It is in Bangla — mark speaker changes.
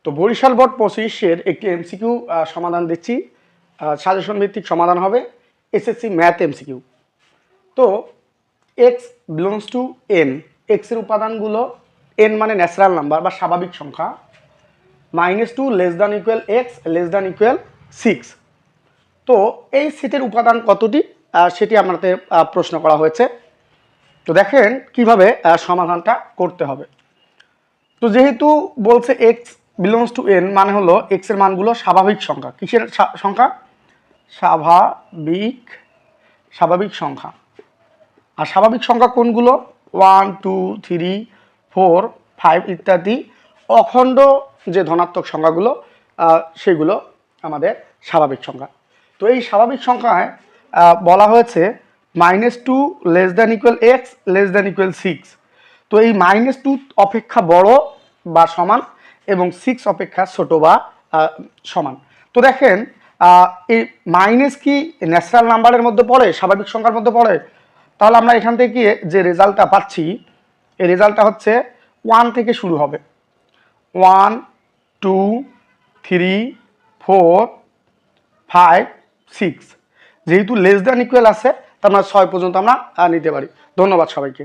Speaker 1: তো বরিশাল বোর্ড 25-এর একটি এমসিকিউ সমাধান দিচ্ছি। সাজেশন ভিত্তিক সমাধান হবে, এসএসসি ম্যাথ এমসিকিউ। তো এক্স বিলংস টু এন, এক্সের উপাদানগুলো এন মানে ন্যাচারাল নাম্বার বা স্বাভাবিক সংখ্যা, -2 less than equal x less than equal 6। তো এই সেটের উপাদান কতটি সেটি আমাদের প্রশ্ন করা হয়েছে। তো দেখেন কিভাবে সমাধানটা করতে হবে। তো যেহেতু বলছে এক্স বিলংস টু এন মানে হলো এক্স এর মানগুলো স্বাভাবিক সংখ্যা। কিসের সংখ্যা? স্বাভাবিক সংখ্যা। আর স্বাভাবিক সংখ্যা কোনগুলো? 1 2 3 4 5 ইত্যাদি অখণ্ড যে ধনাত্মক সংখ্যাগুলো সেগুলো আমাদের স্বাভাবিক সংখ্যা। তো এই স্বাভাবিক সংখ্যায় বলা হয়েছে -2 less than equal x less than equal 6। তো এই -2 অপেক্ষা বড় বা সমান এবং 6 অপেক্ষা ছোট বা সমান। তো দেখেন এই মাইনাস কি ন্যাচারাল নাম্বারের মধ্যে পড়ে, স্বাভাবিক সংখ্যার মধ্যে পড়ে? তাহলে আমরা এখান থেকে যে রেজাল্টটা পাচ্ছি, এই রেজাল্টটা হচ্ছে 1 থেকে শুরু হবে। 1 2 3 4 5 6, যেহেতু লেস দ্যান ইকুয়াল আছে তার মানে 6 পর্যন্ত আমরা নিতে পারি। ধন্যবাদ সবাইকে।